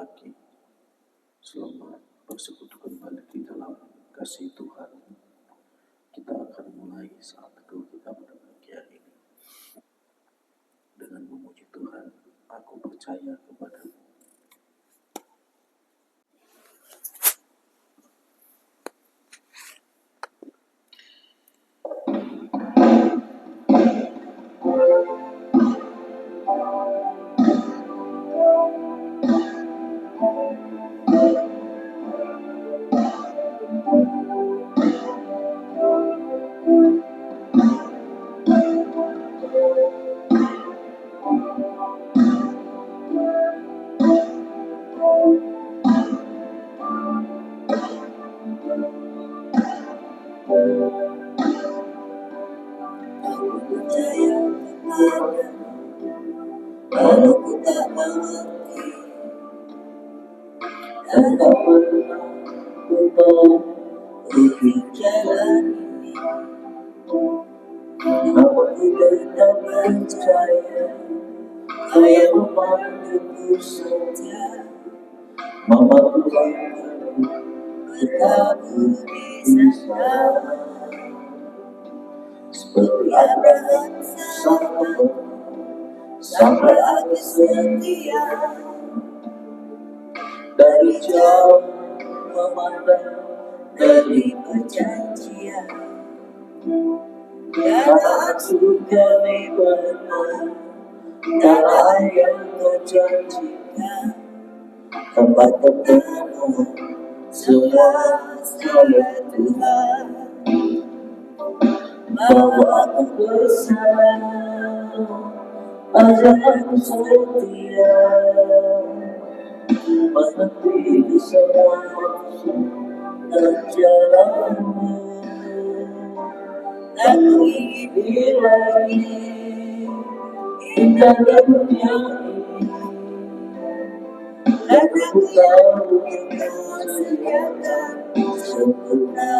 pagi. Selamat bersekutu kembali di dalam kasih Tuhan. Kita akan mulai saat teduh kita pada pagi hari ini dengan memuji Tuhan. Aku percaya kepadamu. Walau ku tak mengerti dan tak pernah ku tahu jalan ini, namun ku tetap percaya Kau yang memanggilku setia, memampukan bertabur di sana. Seperti Abraham sahabatku, sampai aku setia. Dari jauh memandang negeri perjanjian, tanah surga benar, tanah yang kau janjikan, tempat bertemu semua saya Tuhan. Bawa aku bersama, ajak aku setia, mengerti di semua maksud dan jalanmu. Aku ingin lagi indahnya dunia ini, dan aku tahu yang kau sediakan sempurna.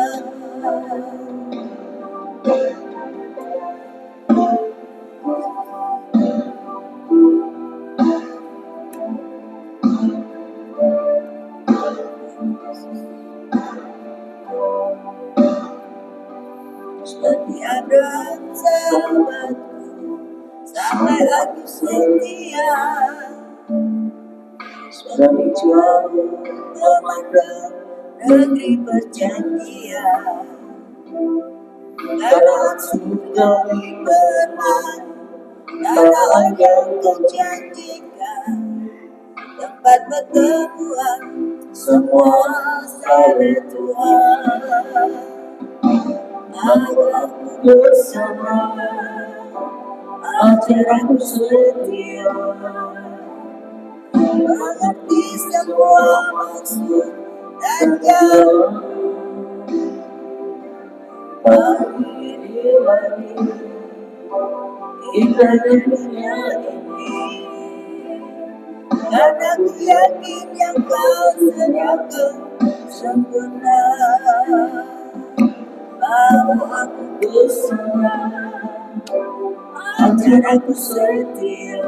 Seperti Abraham sahabatku, sampai aku setia. Seperti jauh memandang negeri perjanjian, tanah surgawi berman, tanah yang kau janjikan, tempat pertemuan semua saya Tuhan. Aku bersama, ajar aku setia, mengerti semua maksud dan jalan. Pagi ini lagi indahnya dunia ini, dan aku yakin yang kau sediakan sempurna. Bawa aku bersama, ajar aku setia,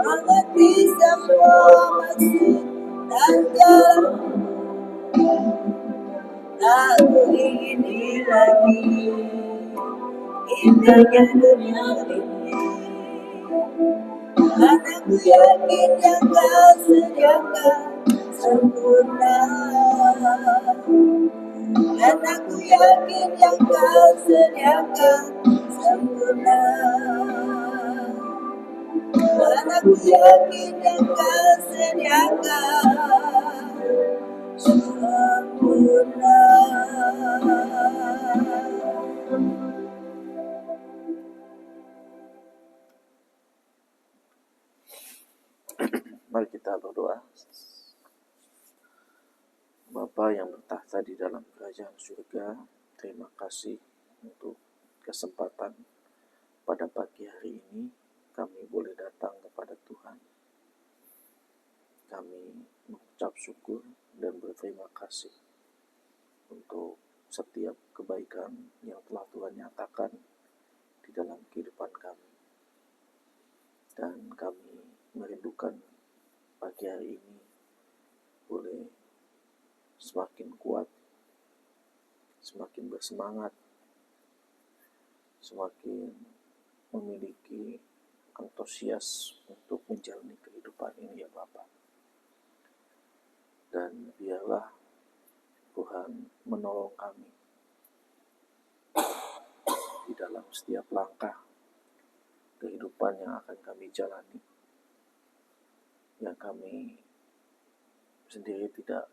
mengerti semua maksud dan jalan. Aku ingin lagi indahnya dunia ini, dan aku yakin yang kau sediakan sempurna. Dan aku yakin yang kau sediakan sempurna. Dan aku yakin yang kau sediakan sempurna. Mari kita berdoa. Bapa yang bertahta di dalam kerajaan surga, terima kasih untuk kesempatan pada pagi hari ini kami boleh datang kepada Tuhan. Kami mengucap syukur dan berterima kasih untuk setiap kebaikan yang telah Tuhan nyatakan di dalam kehidupan kami. Dan kami merindukan hari ini boleh semakin kuat, semakin bersemangat, semakin memiliki antusias untuk menjalani kehidupan ini ya Bapa. Dan biarlah Tuhan menolong kami di dalam setiap langkah kehidupan yang akan kami jalani, yang kami sendiri tidak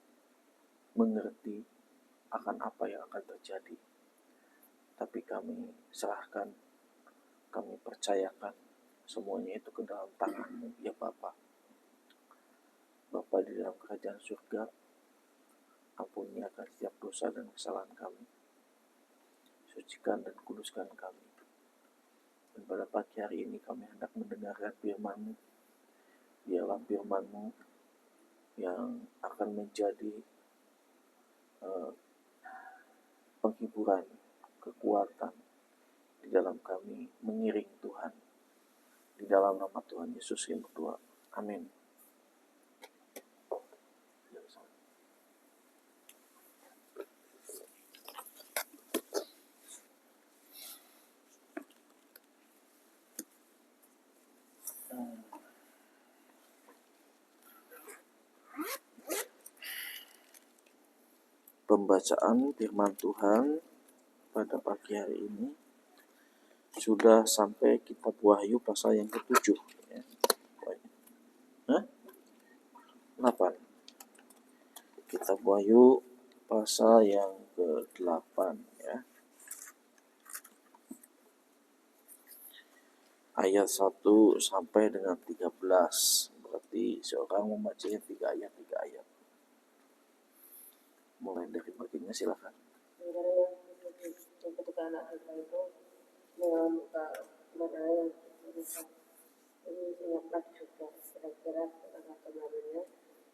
mengerti akan apa yang akan terjadi, tapi kami serahkan, kami percayakan semuanya itu ke dalam tangan-Mu ya Bapa. Bapa di dalam kerajaan surga, ampuni akan setiap dosa dan kesalahan kami, sucikan dan kuduskan kami. Dan pada pagi hari ini kami hendak mendengarkan firman-Mu. Biarlah firman-Mu yang akan menjadi penghiburan, kekuatan di dalam kami mengiring Tuhan. Di dalam nama Tuhan Yesus yang berdoa. Amin. Pembacaan firman Tuhan pada pagi hari ini sudah sampai kitab Wahyu pasal yang ke-7 ya. 8. Kitab Wahyu pasal yang ke-8 ya. Ayat 1 sampai dengan 13. Berarti seorang membacanya 3 ayat. Mulai dari bagiannya silakan. Yang ketika anak kita itu membuka badan yang ini ingatlah juga kira-kira tentang kemarinnya.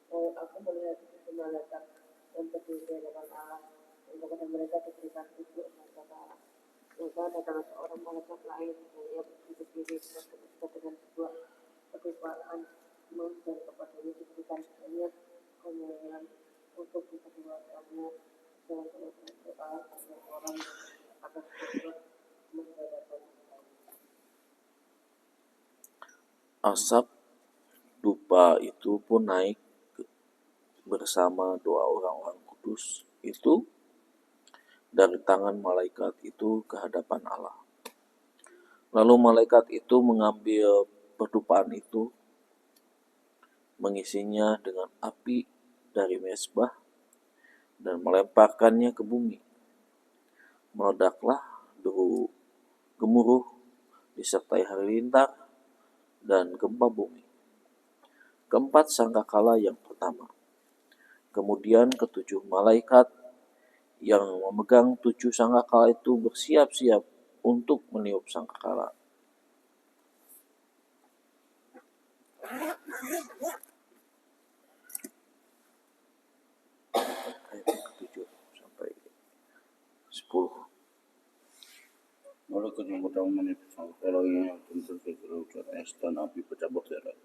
Aku melihat itu malaikat yang berdiri di hadapan Allah, dan kepada mereka diberikan duduk kata Allah. Maka datang seorang malaikat lain dan ia berdiri dengan sebuah kedukaan dan kepadanya diberikan banyak kemuliaan untuk diperbuatannya dengan doa agar orang akan berbuat menghadapkan. Asap dupa itu pun naik bersama doa orang-orang kudus itu dari tangan malaikat itu ke hadapan Allah. Lalu malaikat itu mengambil pedupaan itu, mengisinya dengan api dari mezbah dan melemparkannya ke bumi. Meledaklah deru gemuruh disertai halilintar dan gempa bumi. Keempat sangkakala yang pertama. Kemudian ketujuh malaikat yang memegang 7 sangkakala itu bersiap-siap untuk meniup sangkakala. Ayat 7 sampai 10. Malaikat yang pertama meniup sangkakalanya yang tentu hujan es dan api pecah berdarah.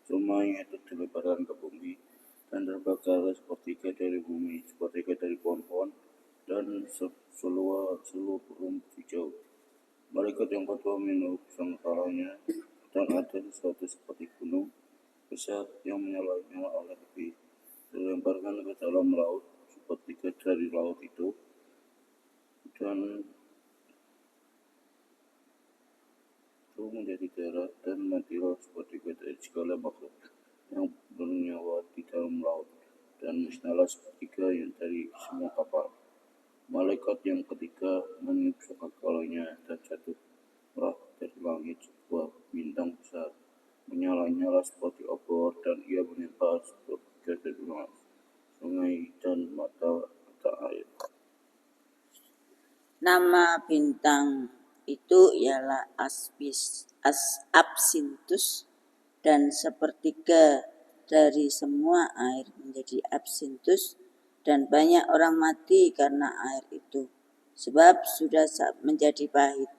Semuanya itu dilemparkan ke bumi dan terbakar sepertiga dari bumi, sepertiga dari pohon-pohon dan seluruh rumput hijau. Malaikat yang kedua meniup sangkakalanya dan ada sesuatu seperti gunung besar yang menyala-nyala oleh api dilemparkan ke dalam laut, sepertiga dari laut itu dan itu menjadi darah dan matilah sepertiga dari segala makhluk yang bernyawa di dalam laut dan musnahlah sepertiga yang dari semua kapal. Malaikat yang ketiga meniup sangkakalanya dan jatuhlah dari langit sebuah bintang besar menyala-nyala seperti obor dan ia menimpa sepertiga dari sungai dan mata air. Nama bintang itu ialah absintus, dan sepertiga dari semua air menjadi absintus, dan banyak orang mati karena air itu, sebab sudah menjadi pahit.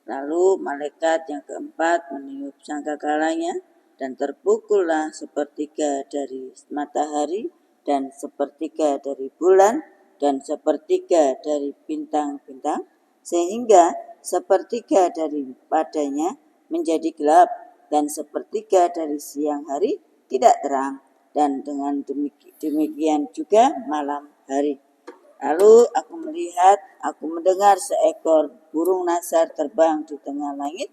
Lalu malaikat yang keempat meniup sangkakalanya, dan terpukullah sepertiga dari matahari dan sepertiga dari bulan dan sepertiga dari bintang-bintang, sehingga sepertiga daripadanya menjadi gelap dan sepertiga dari siang hari tidak terang, dan dengan demikian juga malam hari. Lalu aku mendengar seekor burung nasar terbang di tengah langit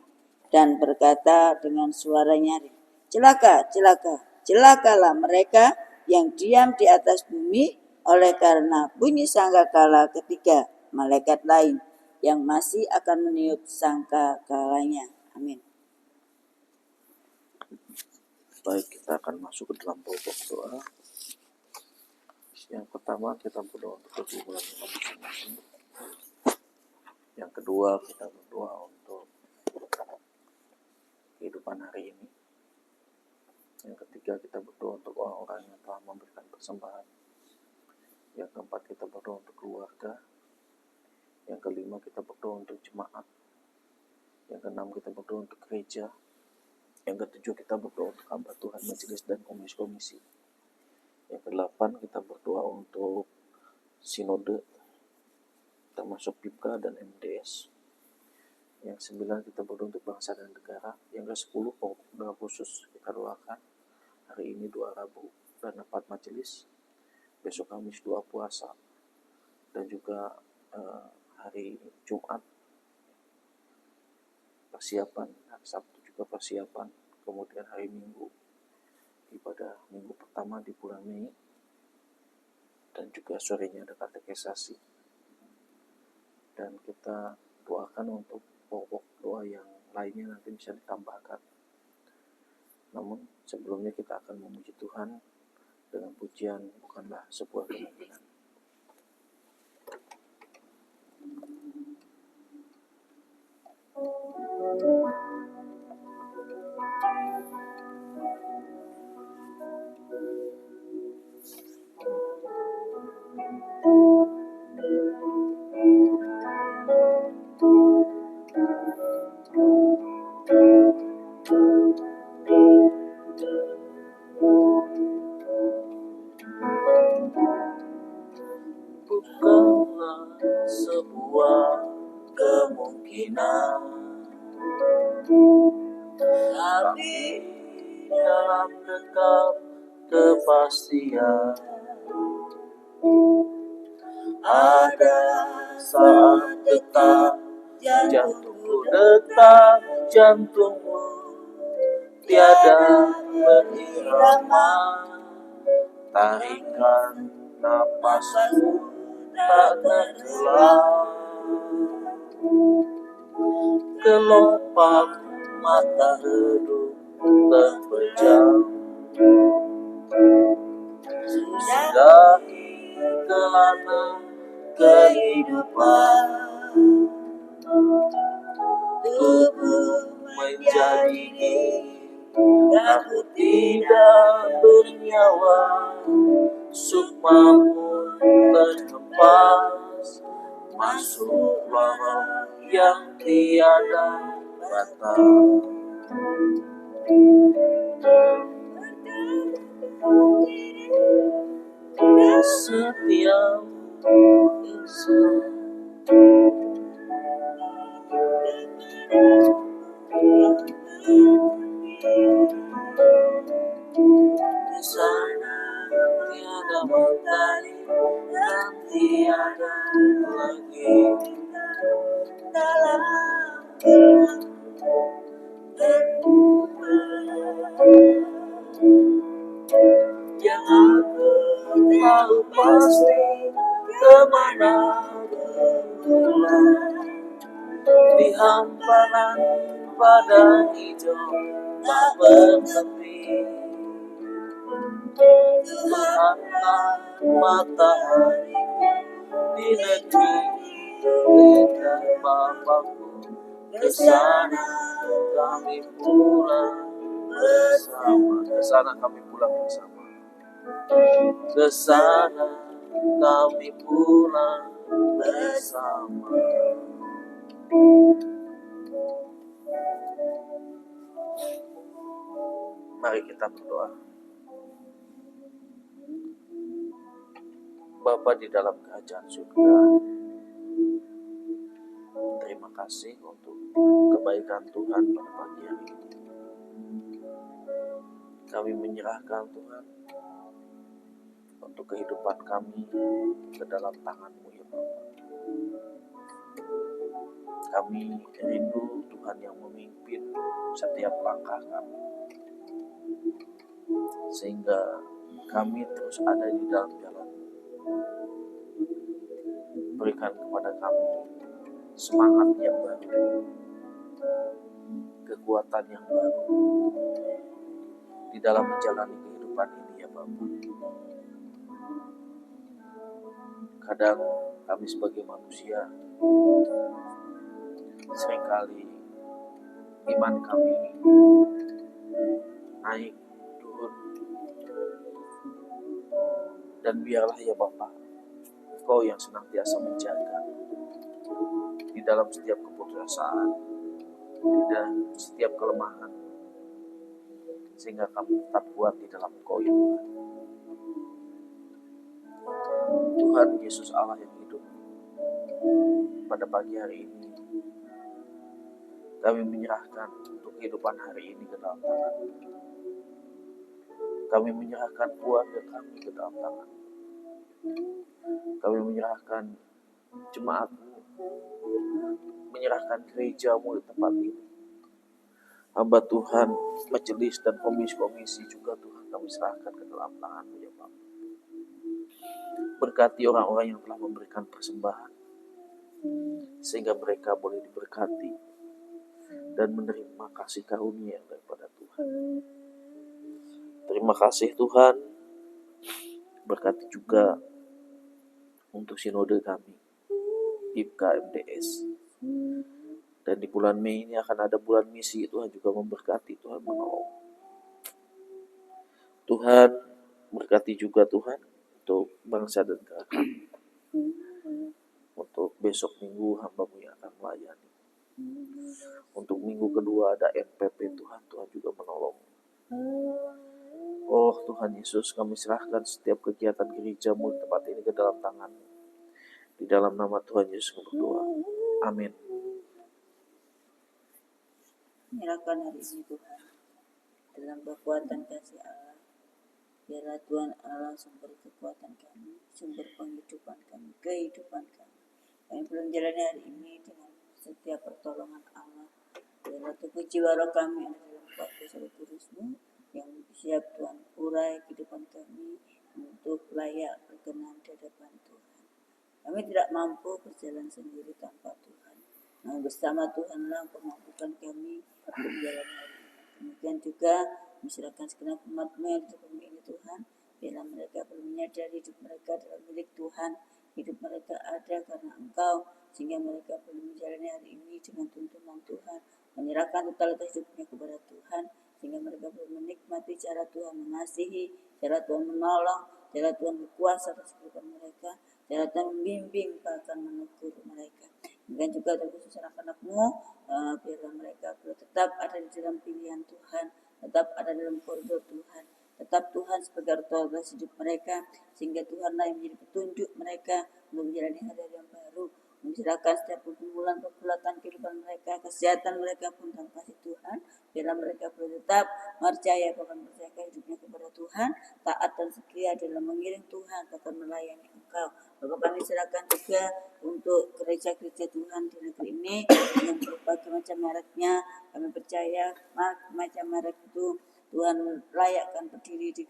dan berkata dengan suara nyaring, "Celaka, celaka, celakalah mereka yang diam di atas bumi oleh karena bunyi sangkakala ketiga malaikat lain yang masih akan meniup sangkakalanya." Amin. Baik, kita akan masuk ke dalam pokok doa. Yang pertama, kita berdoa untuk kehidupan kita masing-masing. Yang kedua, kita berdoa untuk kehidupan hari ini. Yang ketiga, kita berdoa untuk orang-orang yang telah memberikan persembahan. Yang keempat, kita berdoa untuk keluarga. Yang kelima, kita berdoa untuk jemaat. Yang keenam, kita berdoa untuk gereja. Yang ketujuh, kita berdoa untuk hamba Tuhan, majelis dan komisi-komisi. Yang kedelapan, kita berdoa untuk sinode, termasuk PIPKA dan MDS. Yang sembilan, kita berdoa untuk bangsa dan negara. Yang ke-10, pokok doa khusus kita doakan. Hari ini 2 Rabu dan 4 majelis. Besok Kamis 2 puasa. Dan juga hari Jumat persiapan, hari Sabtu juga persiapan. Kemudian hari Minggu ibadah minggu pertama di bulan Mei, dan juga sorenya ada katekisasi. Dan kita doakan untuk pokok doa yang lainnya nanti bisa ditambahkan. Namun sebelumnya kita akan memuji Tuhan dengan pujian Bukanlah Sebuah Kemungkinan. Bukanlah sebuah kemungkinan, tapi dalam kekal kepastian ada saat detak jantungku detak, jantungmu tiada berirama, tarikan napasmu tak terulang, kelopak mata redup terpejam, sudahi kelana kehidupan, tubuh menjadi diri, aku tidak bernyawa, sukmamu terhempas masuk lorong yang tiada batas. Setiap kesana tiada mentari dan tiada lagi dalam yang aku tahu pasti kemana berpulang, di hamparan padang hijau tak bertepi, Tuhanlah matahari di negeri dekat Bapakku, kesana kami pulang bersama, kesana kami pulang bersama, kesana kami pulang bersama. Mari kita berdoa. Bapa di dalam kerajaan surga, terima kasih untuk kebaikan Tuhan pada pagi hari ini. Kami menyerahkan Tuhan untuk kehidupan kami ke dalam tangan-Mu ya Bapa. Kami rindu Tuhan yang memimpin setiap langkah kami, sehingga kami terus ada di dalam jalan-Mu. Berikan kepada kami semangat yang baru, kekuatan yang baru di dalam menjalani kehidupan ini ya Bapa. Kadang kami sebagai manusia seringkali iman kami naik turun, dan biarlah ya Bapa, Engkau yang senantiasa menjaga di dalam setiap keputusasaan, di dalam setiap kelemahan, sehingga kami tetap kuat di dalam Engkau ya Tuhan. Tuhan Yesus Allah yang hidup, pada pagi hari ini kami menyerahkan untuk kehidupan hari ini ke dalam tangan. Kami menyerahkan keluarga kami ke dalam tangan. Kami menyerahkan jemaat-Mu, menyerahkan gereja-Mu di tempat ini. Hamba Tuhan, majelis dan komisi-komisi juga Tuhan kami serahkan ke dalam tangan-Mu ya Bapa. Berkati orang-orang yang telah memberikan persembahan, sehingga mereka boleh diberkati dan menerima kasih karunia daripada Tuhan. Terima kasih Tuhan. Berkati juga untuk sinode kami, IPKA MDS. Dan di bulan Mei ini akan ada bulan misi, Tuhan juga memberkati, Tuhan menolong. Tuhan berkati juga Tuhan untuk bangsa dan negara kami. Untuk besok minggu hamba-Mu yang akan melayani. Untuk minggu kedua ada NPP Tuhan juga menolong. Oh Tuhan Yesus, kami serahkan setiap kegiatan gereja-Mu di tempat ini ke dalam tangan-Mu. Di dalam nama Tuhan Yesus kami berdoa. Amin. Menyerahkan hari ini Tuhan dalam kekuatan kasih Allah. Biarlah Tuhan Allah sumber kekuatan kami, sumber penghidupan kami, kehidupan kami. Kami belum menjalani hari ini dengan setiap pertolongan Allah. Biarlah tubuh jiwa roh kami ada dalam kuasa Roh Kudus-Mu yang siap Tuhan urai kehidupan kami untuk layak berkenan di hadapan Tuhan. Kami tidak mampu berjalan sendiri tanpa Tuhan. Namun bersama Tuhanlah Engkau mampukan kami untuk menjalani hari ini. Demikian juga menyerahkan segenap umat-Mu yang di bumi ini Tuhan. Biarlah mereka belum menyadari hidup mereka adalah milik Tuhan. Hidup mereka ada karena Engkau, sehingga mereka belum menjalani hari ini dengan tuntunan Tuhan. Menyerahkan totalitas hidupnya kepada Tuhan, sehingga mereka belum menikmati cara Tuhan mengasihi, cara Tuhan menolong, cara Tuhan berkuasa atas kehidupan mereka, cara Tuhan membimbing bahkan menegur mereka. Dan juga terkhusus anak-anak-Mu, biarlah mereka tetap ada di dalam pilihan Tuhan, tetap ada dalam koridor Tuhan, tetap Tuhan sebagai otoritas hidup mereka, sehingga Tuhanlah yang menjadi petunjuk mereka untuk menjalani hari-hari yang baru, mencerahkan setiap pergumulan-pergulatan kehidupan mereka, kesehatan mereka pun tanpa kasih Tuhan. Biarlah mereka boleh tetap percaya bahkan percayakan hidupnya kepada Tuhan, taat dan setia dalam mengiring Tuhan, bahkan melayani Engkau. Bapak kami serahkan juga untuk gereja-gereja Tuhan di negeri ini dengan berbagai macam mereknya. Kami percaya macam merek itu Tuhan layakkan berdiri di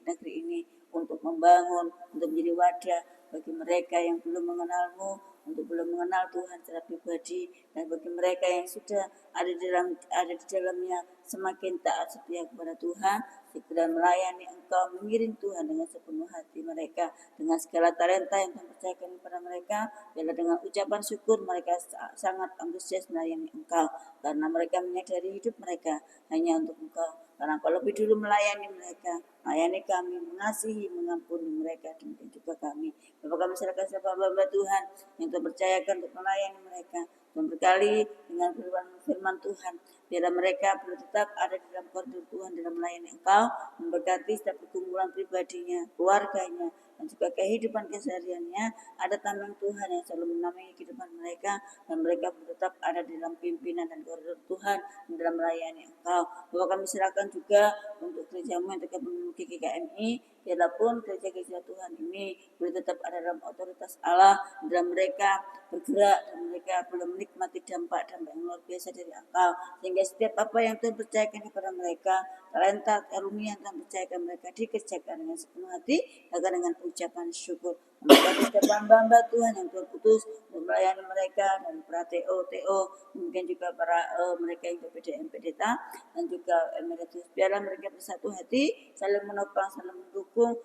negeri ini untuk membangun, untuk menjadi wadah bagi mereka yang belum mengenal-Mu, untuk belum mengenal Tuhan secara pribadi, dan bagi mereka yang sudah ada di dalamnya semakin taat setia kepada Tuhan, segera melayani Engkau, mengiring Tuhan dengan sepenuh hati mereka, dengan segala talenta yang Tuhan percayakan kepada mereka. Biarlah dengan ucapan syukur mereka sangat antusias melayani Engkau, karena mereka menyadari hidup mereka hanya untuk Engkau, karena Engkau lebih dulu melayani mereka melayani kami, mengasihi, mengampuni mereka, demikian juga kami. Bapak kami serahkan siapa hamba Tuhan yang Tuhan percayakan untuk melayani mereka. Tuhan berkali dengan firman Tuhan, biar mereka perlu tetap ada di dalam koridor Tuhan dalam melayani Engkau, memberkati setiap pergumulan pribadinya, keluarganya, dan juga kehidupan kesehariannya. Ada tangan Tuhan yang selalu menaungi kehidupan mereka, dan mereka tetap ada di dalam pimpinan dan koridor Tuhan dalam melayani Engkau. Bahwa kami serahkan juga untuk gerejamu yang tetap memiliki GKMI, biarpun gereja-gereja Tuhan ini boleh tetap ada dalam otoritas Allah, dalam mereka bergerak dan mereka belum menikmati dampak-dampak yang luar biasa dari Engkau, sehingga setiap apa yang Tuhan percayakan kepada mereka, talenta, karunia yang Tuhan percayakan mereka dikerjakan dengan sepenuh hati, agar dengan ucapan syukur. Memberkati setiap hamba-hamba Tuhan yang Tuhan putus untuk melayani mereka, dan para TO, mungkin juga para mereka yang PDM, PDTA, dan juga emeritus. Biarlah mereka bersatu hati, saling menopang, saling mendukung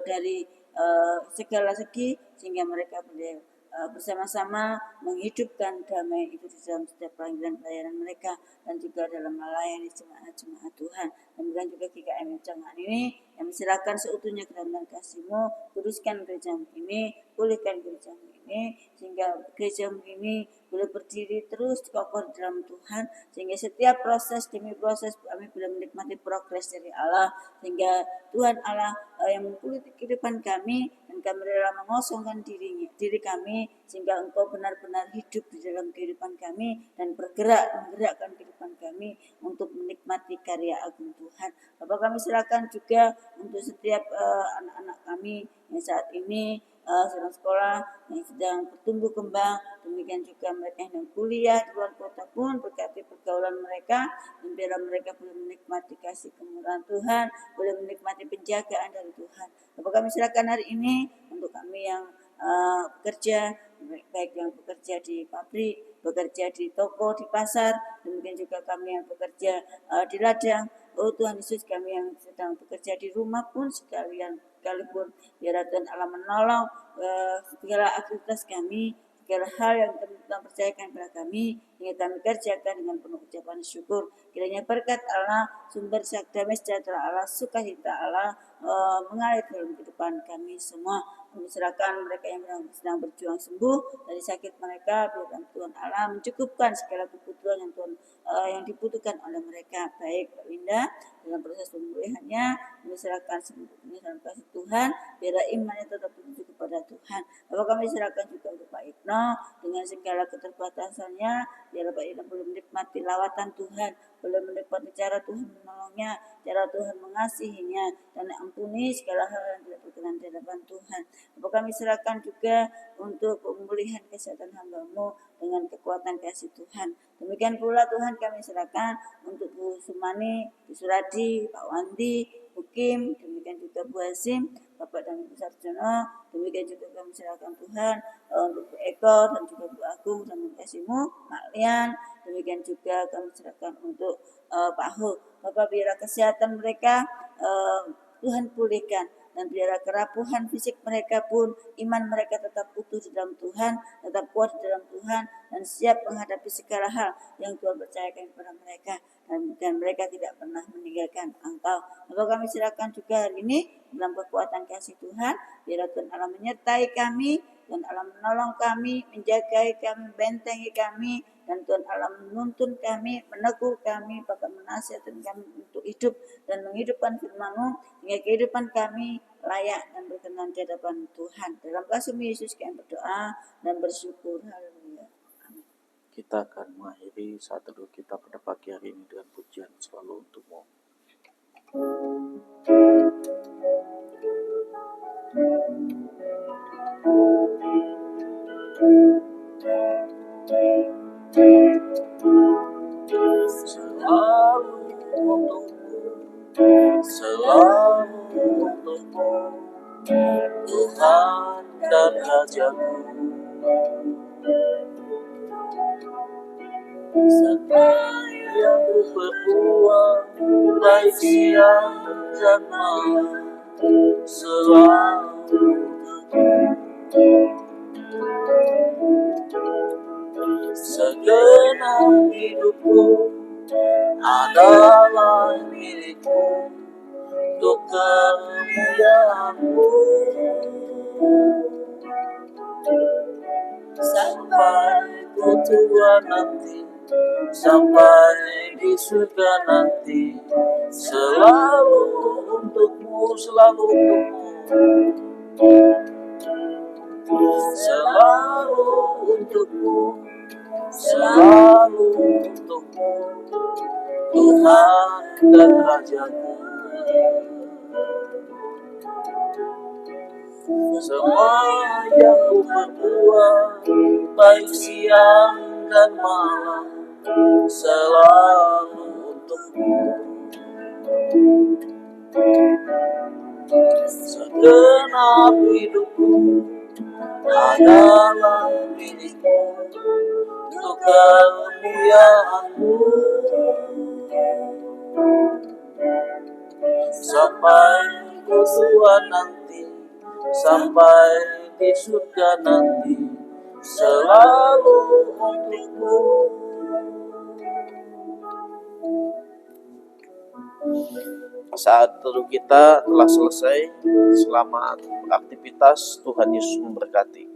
dari segala segi, sehingga mereka boleh bersama-sama menghidupkan damai itu di dalam setiap pelayanan mereka, dan juga dalam melayani jemaat-jemaat Tuhan. Dan juga GKM Jangan ini yang diserahkan seutuhnya ke dalam kasih-Mu, kuduskan gereja ini, pulihkan gereja ini, sehingga gereja ini boleh berdiri terus kokoh di dalam Tuhan, sehingga setiap proses demi proses kami boleh menikmati progres dari Allah, sehingga Tuhan Allah yang mempulihkan kehidupan kami, dan kami rela mengosongkan diri kami, sehingga Engkau benar-benar hidup di dalam kehidupan kami dan menggerakkan kehidupan kami untuk menikmati karya agung Tuhan. Bapak kami serahkan juga untuk setiap anak-anak kami yang saat ini sedang sekolah, yang sedang bertumbuh kembang, demikian juga mereka yang kuliah di luar kota pun, berkati pergaulan mereka, dan biarlah mereka boleh menikmati kasih kemurahan Tuhan, boleh menikmati penjagaan dari Tuhan. Bapak kami serahkan hari ini untuk kami yang bekerja, baik yang bekerja di pabrik, bekerja di toko, di pasar, demikian juga kami yang bekerja di ladang. Oh Tuhan Yesus, kami yang sedang bekerja di rumah pun sekalipun biar Tuhan Allah menolong segala aktivitas kami, segala hal yang Tuhan percayakan kepada kami, hingga kami kerjakan dengan penuh ucapan syukur. Kiranya berkat Allah, sumber damai sejahtera Allah, sukacita Allah mengalir dalam kehidupan kami semua. Kami serahkan mereka yang sedang berjuang sembuh dari sakit mereka, biar Tuhan Allah mencukupkan segala kebutuhan yang Tuhan yang dibutuhkan oleh mereka. Baik Pak Winda, dalam proses pemulihannya, kami serahkan semuanya dalam kasih Tuhan, biar imannya tetap tertuju kepada Tuhan. Lalu kami serahkan juga untuk Pak Ibnu dengan segala keterbatasannya, biar Pak Ibnu boleh menikmati lawatan Tuhan, boleh menikmati cara Tuhan menolongnya, cara Tuhan mengasihinya, dan ampuni segala hal yang tidak berkenan di hadapan Tuhan. Lalu kami serahkan juga untuk pemulihan kesehatan hamba-Mu dengan kekuatan kasih Tuhan. Demikian pula Tuhan kami serahkan untuk Bu Sumani, Bu Suradi, Pak Wandi, Bu Kim, demikian juga Bu Hasim, Bapak dan Ibu Sarjono, demikian juga kami serahkan Tuhan untuk Bu Eko dan juga Bu Agung dan kasih-Mu, Mak Lian, demikian juga kami serahkan untuk Pak Ho. Bapak biar kesehatan mereka Tuhan pulihkan, dan biarlah kerapuhan fisik mereka pun iman mereka tetap utuh di dalam Tuhan, tetap kuat di dalam Tuhan, dan siap menghadapi segala hal yang Tuhan percayakan kepada mereka, dan mereka tidak pernah meninggalkan Engkau. Lalu kami serahkan juga hari ini dalam kekuatan kasih Tuhan, biarlah Tuhan Allah menyertai kami, Tuhan Allah menolong kami, menjaga kami, bentengi kami, dan Tuhan Allah menuntun kami, menegur kami, bahkan menasihatkan kami untuk hidup dan menghidupkan firman-Mu, hingga kehidupan kami layak dan berkenan di hadapan Tuhan. Dalam kasih Yesus kami berdoa dan bersyukur. Haleluya. Amin. Kita akan mengakhiri saat teduh kita pada pagi hari ini dengan pujian selalu untuk-Mu. Selalu untuk-Mu, selalu untuk-Mu, Tuhan dan Raja-Ku. Segala yang Ku perbuat, baik siang dan malam, selalu untuk-Mu. Segenap hidupku adalah milik-Mu, untuk kemuliaan-Mu. Sampai ke Tuhan nanti, sampai di surga nanti, selalu untuk-Mu, selalu untuk-Mu, selalu untuk-Mu, selalu untuk-Mu, Tuhan dan Raja-Ku. Semua yang Ku perbuat, baik siang dan malam, selalu untuk-Mu. Segenap hidupku adalah milik-Mu, untuk kemuliaan-Mu. Sampai ke Tuhan nanti, sampai di surga nanti, selalu untuk-Mu. Saat teduh kita telah selesai. Selamat beraktivitas. Tuhan Yesus memberkati.